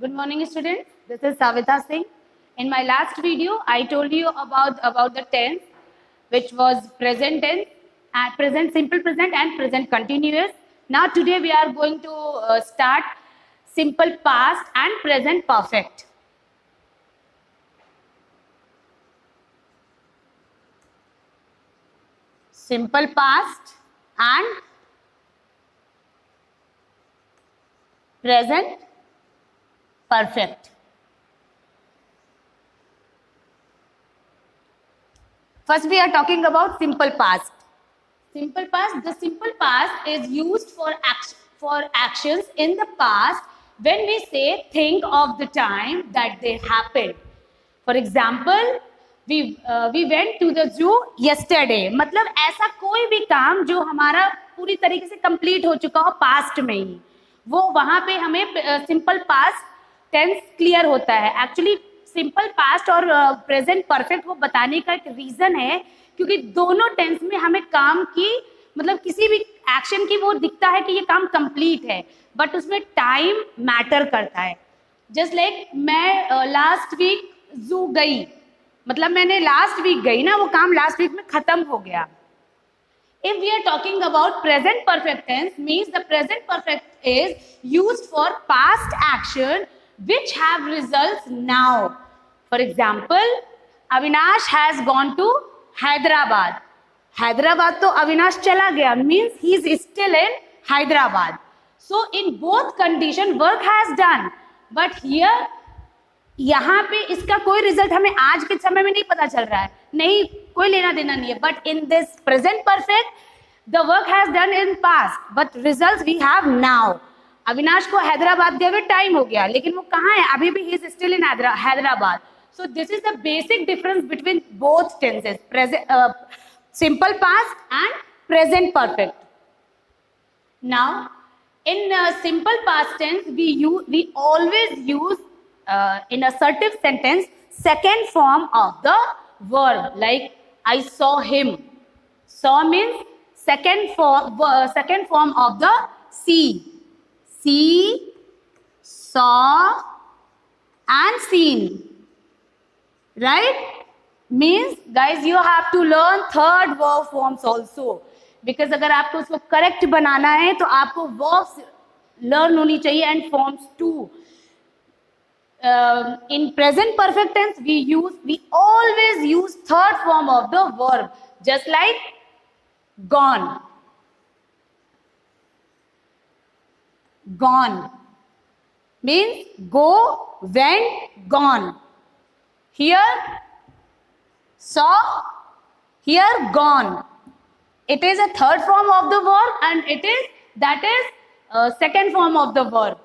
Good morning, students. This is Savita Singh. In my last video, I told you about the tense, which was present tense, and present simple present and present continuous. Now today we are going to start simple past and present perfect. Simple past and present perfect. First, we are talking about simple past. Simple past. The simple past is used for actions in the past when we say think of the time that they happened. For example, we went to the zoo yesterday. मतलब ऐसा कोई भी काम जो हमारा पूरी तरीके से कंप्लीट हो चुका हो पास्ट में ही, वो वहां पे हमें सिंपल पास्ट टेंस क्लियर होता है. एक्चुअली सिंपल पास्ट और प्रेजेंट परफेक्ट वो बताने का एक रीजन है क्योंकि दोनों टेंस में हमें काम की मतलब किसी भी एक्शन की वो दिखता है कि ये काम कंप्लीट है, बट उसमें टाइम मैटर करता है. जस्ट लाइक मैं लास्ट वीक जू गई, मतलब मैंने लास्ट वीक गई ना, वो काम लास्ट वीक में खत्म हो गया. If we are talking about present perfect tense, means the present perfect is used for past action which have results now. For example, Avinash has gone to Hyderabad. Hyderabad तो अविनाश चला गया, means he is still in Hyderabad. So in both condition work has done, but here यहाँ पे इसका कोई result हमें आज के समय में नहीं पता चल रहा है, नहीं कोई लेना देना नहीं है. But in this present perfect the work has done in past but results we have now. Avinash को हैदराबाद गए हुए टाइम हो गया, लेकिन वो कहाँ है अभी भी, he is still in Hyderabad. So this is the basic difference between both tenses, simple past and present perfect. Now in simple past tense we always use in assertive sentence second form of the verb, like I saw him. Saw means second form of the see. See, saw and seen, right? Means guys you have to learn third verb forms also, because अगर आपको उसको correct बनाना है तो आपको verbs learn होनी चाहिए and forms too. In present perfect tense we always use third form of the verb, just like gone. Gone means go, went, gone. Here saw, here gone. It is a third form of the verb and that is second form of the verb.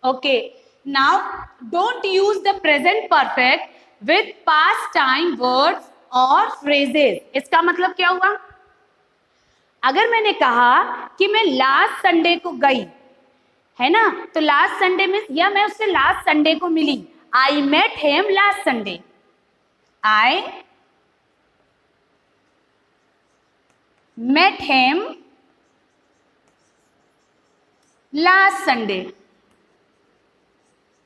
Okay. Now, don't use the present perfect with past time words or phrases. इसका मतलब क्या हुआ? अगर मैंने कहा कि मैं last Sunday को गई, है ना, तो लास्ट संडे में या मैं उससे लास्ट संडे को मिली. I met him last Sunday. I met him last Sunday.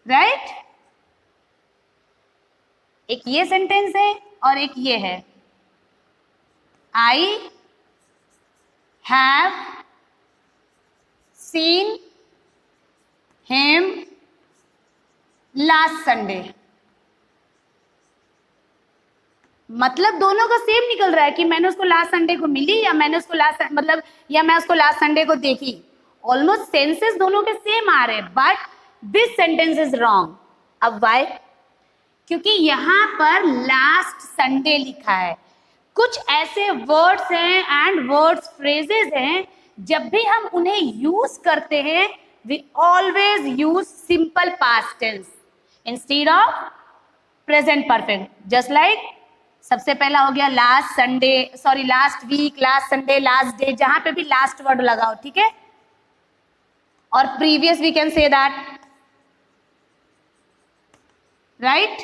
Right? एक ये सेंटेंस है और एक ये है. I have seen him last Sunday. मतलब दोनों का सेम निकल रहा है कि मैंने उसको लास्ट संडे को मिली या मैंने उसको या मैं उसको लास्ट संडे को देखी. ऑलमोस्ट सेंसेस दोनों के सेम आ रहे हैं, but this sentence is wrong. अब वाई? क्योंकि यहां पर लास्ट संडे लिखा है. कुछ ऐसे वर्ड्स हैं एंड वर्ड्स फ्रेजेस हैं, जब भी हम उन्हें यूज करते हैं we always use simple past tense instead of present perfect. Just like सबसे पहला हो गया last Sunday, sorry last week, last Sunday, last day, जहां पे भी लास्ट वर्ड लगाओ, ठीक है. और previous we can say that, right.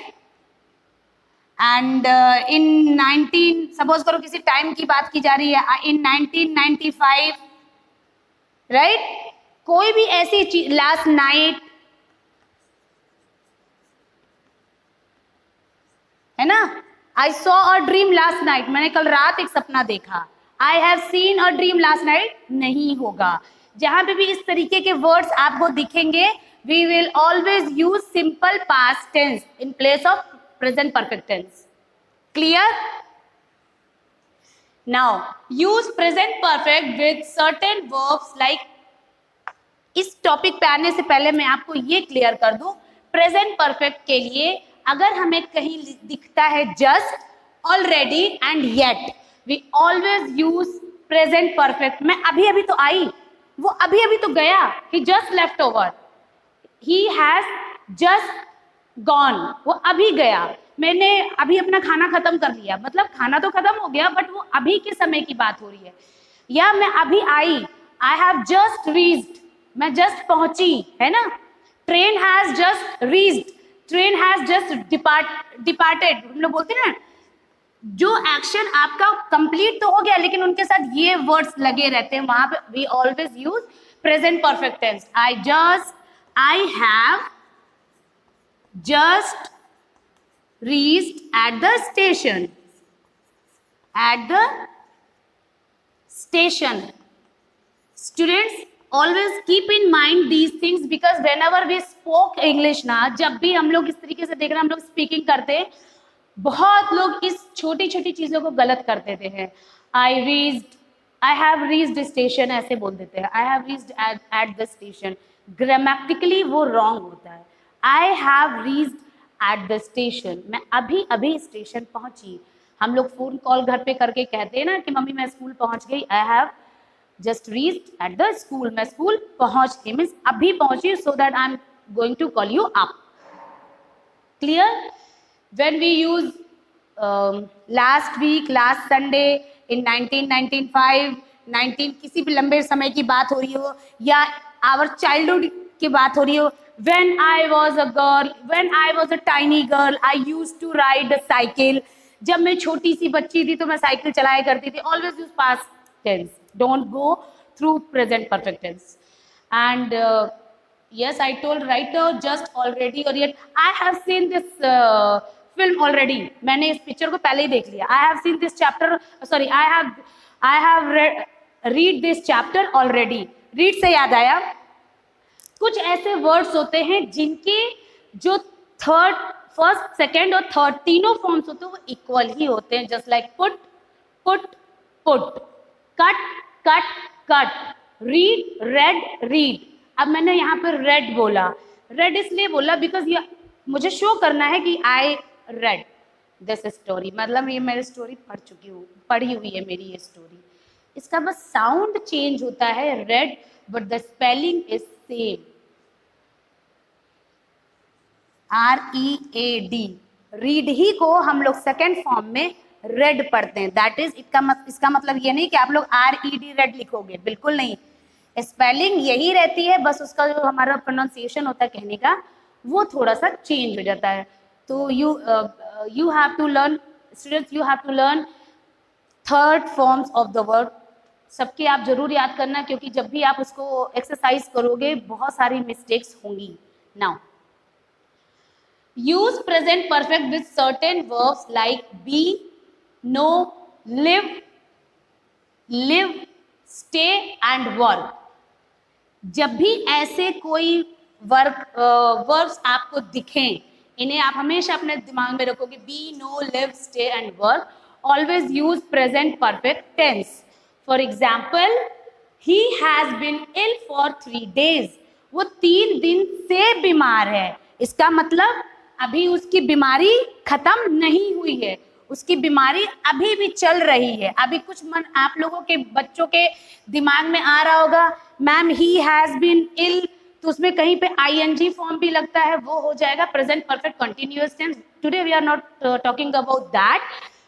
And in 19, suppose करो किसी टाइम की बात की जा रही है, इन 1995, राइट. कोई भी ऐसी चीज, लास्ट नाइट, है ना. I saw a dream last night, मैंने कल रात एक सपना देखा. I have seen a dream last night नहीं होगा. जहां पे भी इस तरीके के वर्ड्स आपको दिखेंगे, we will always use simple past tense in place of present perfect tense. Clear? Now use present perfect with certain verbs like. इस टॉपिक पे आने से पहले मैं आपको ये क्लियर कर दूं, प्रेजेंट परफेक्ट के लिए अगर हमें कहीं दिखता है just, already and yet, we always use present perfect. मैं अभी अभी तो आई, वो अभी अभी तो गया. He just left over, he has just gone, वो अभी गया. मैंने अभी अपना खाना खत्म कर लिया, मतलब खाना तो खत्म हो गया बट वो अभी के समय की बात हो रही है. या मैं अभी आई, आई हैव जस्ट रीच्ड, मैं जस्ट पहुंची, है ना. Train has just reached, train has just departed. हम लोग बोलते हैं ना, जो एक्शन आपका कंप्लीट तो हो गया लेकिन उनके साथ ये वर्ड्स लगे रहते हैं, वहां पे we always use present perfect tense. I have just reached at the station. At the station. Students, always keep in mind these things because whenever we spoke English ना, जब भी हम लोग इस तरीके से देख रहे हैं, हम लोग स्पीकिंग करते हैं, बहुत लोग इस छोटी छोटी चीजों को गलत कर देते हैं. I reached, I have reached station ऐसे बोल देते हैं. I have reached at the station, grammatically वो रॉन्ग होता है. I have reached at the station, मैं अभी अभी स्टेशन पहुंची. हम लोग फोन कॉल घर पे करके कहते हैं ना कि मम्मी मैं स्कूल पहुंच गई. I have just reached at the school, मैं स्कूल पहुंच गई मीन्स अभी पहुंची, so that I am going to call you up. Clear? When we use last week, last Sunday in 1995, 19 किसी भी लंबे समय की बात हो रही हो या आवर चाइल्डहुड की बात हो रही हो. When I was a girl, when I was a tiny girl, I used to ride a cycle. जब मैं छोटी सी बच्ची थी तो मैं साइकिल चलाया करती थी. Always use past tense. Don't go through present perfect tense. And yes, I told right now just already or yet. I have seen this film already. मैंने इस पिक्चर को पहले ही देख लिया. I have seen this chapter. Sorry, I have read this chapter already. Read से याद आया, कुछ ऐसे वर्ड्स होते हैं जिनके जो थर्ड, फर्स्ट, सेकेंड और थर्ड तीनों फॉर्म्स होते हैं वो इक्वल ही होते हैं. Just like put, put, put, cut, cut, cut, read, red, read. अब मैंने यहाँ पर रेड बोला, रेड इसलिए बोला बिकॉज ये मुझे शो करना है कि आई रेड दिस स्टोरी, मतलब ये मेरी स्टोरी पढ़ी हुई है मेरी ये स्टोरी. इसका बस साउंड चेंज होता है, read, but the spelling is same. READ, read ही को हम लोग सेकेंड फॉर्म में रेड पढ़ते हैं. दैट इज इसका मतलब ये नहीं कि आप लोग RED रेड लिखोगे, बिल्कुल नहीं. स्पेलिंग यही रहती है, बस उसका जो हमारा प्रोनाउंसिएशन होता है कहने का वो थोड़ा सा चेंज हो जाता है. तो you have to learn, students, you have to learn third forms of the word. सबके आप जरूर याद करना, क्योंकि जब भी आप उसको एक्सरसाइज करोगे बहुत सारी मिस्टेक्स होंगी. Now use present perfect with certain verbs like be, know, live, stay and work. जब भी ऐसे कोई वर्ब्स आपको दिखें, इन्हें आप हमेशा अपने दिमाग में रखोगे. be, know, live, stay and work. Always use present perfect tense. For example, he has been ill for 3 days. वो 3 दिन से बीमार है. इसका मतलब अभी उसकी बीमारी खत्म नहीं हुई है, उसकी बीमारी अभी भी चल रही है. अभी कुछ मन आप लोगों के बच्चों के दिमाग में आ रहा होगा, ma'am he has been ill, तो उसमें कहीं पे ING फॉर्म भी लगता है, वो हो जाएगा present perfect continuous tense. Today we are not talking about that,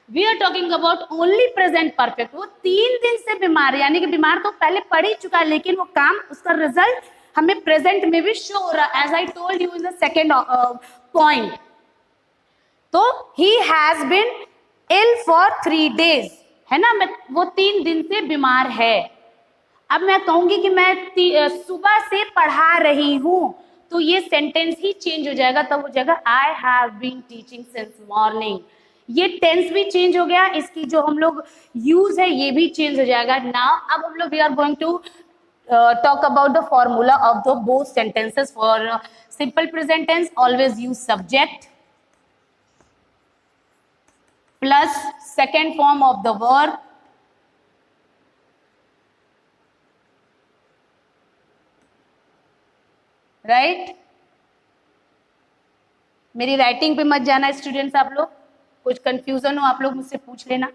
we are talking about only present perfect. वो 3 दिन से बीमार है, यानी कि बीमार तो पहले पड़ ही चुका है, लेकिन वो काम, उसका रिजल्ट हमें प्रेजेंट में भी शो हो रहा है. As I told you in the second point. तो he has been ill for 3 days, है ना, वो 3 दिन से बीमार है. अब मैं कहूंगी कि मैं सुबह से पढ़ा रही हूं, तो ये सेंटेंस ही चेंज हो जाएगा, तब हो जाएगा I have been teaching since morning. ये टेंस भी चेंज हो गया, इसकी जो हम लोग यूज है ये भी चेंज हो जाएगा। नाउ अब हम लोग we are going to talk about the formula of the both sentences. For simple present tense, always use subject plus second form of the verb right. मेरी राइटिंग पे मत जाना स्टूडेंट्स, आप लोग कुछ कंफ्यूजन हो आप लोग मुझसे पूछ लेना।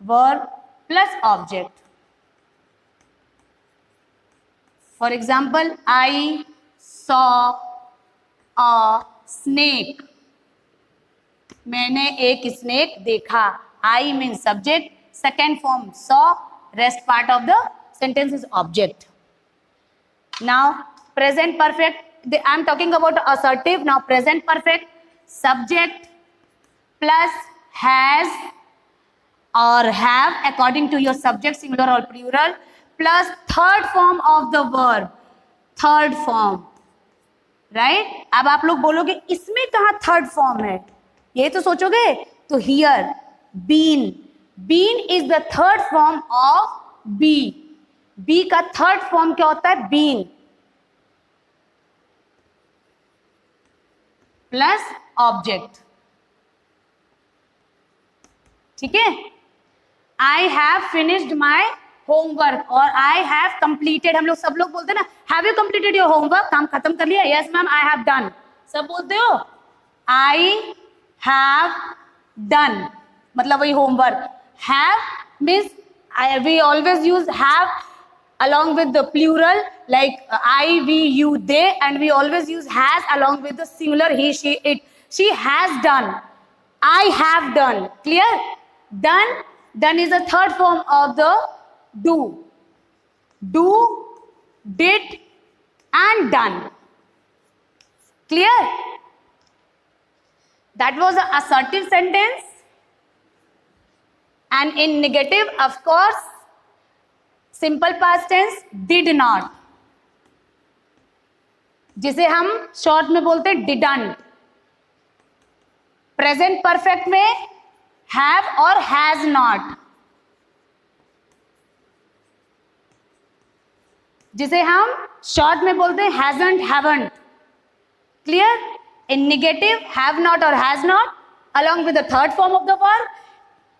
verb plus object. For example, I saw a snake. मैंने एक स्नेक देखा। I means subject, second form saw, rest part of the sentence is object. Now present perfect, I am talking about assertive. Now present perfect, subject plus has or have according to your subject singular or plural plus third form of the verb, third form, right? अब आप लोग बोलोगे इसमें कहाँ third form है, ये तो सोचोगे, तो here been, been is the third form of be. Be का थर्ड फॉर्म क्या होता है, बीन प्लस ऑब्जेक्ट, ठीक है। I have finished my homework और आई हैव कंप्लीटेड, हम लोग सब लोग बोलते हैं ना, have you completed your homework, काम खत्म कर लिया, yes ma'am I have done, सब बोलते हो। आई हैव डन मतलब वही homework. Have means we always use have along with the plural like I, we, you, they, and we always use has along with the singular he, she, it. She has done, I have done, clear? Done, done is the third form of the do. Do, did and done, clear? That was an assertive sentence. And in negative, of course, simple past tense did not, जिसे हम short में बोलते हैं didn't. Present perfect में have और has not, जिसे हम short में बोलते हैं hasn't, haven't, clear? In negative have not और has not along with the third form of the verb.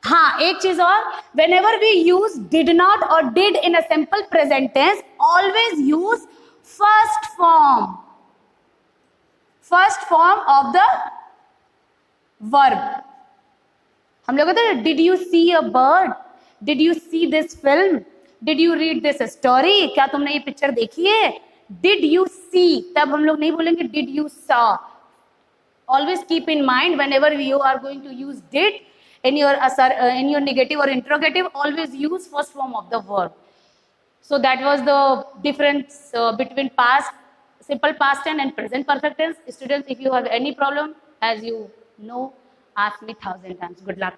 हाँ, एक चीज और, whenever we use did not or did in a simple present tense, always use first form of the verb. हम लोग कहते हैं did you see a bird, did you see this film, did you read this story, क्या तुमने ये picture देखी है? Did you see, तब हम लोग नहीं बोलेंगे did you saw. Always keep in mind whenever you are going to use did in your negative or interrogative, always use first form of the verb. So that was the difference between past, simple past tense and present perfect tense. Students, if you have any problem, as you know, ask me 1,000 times. Good luck.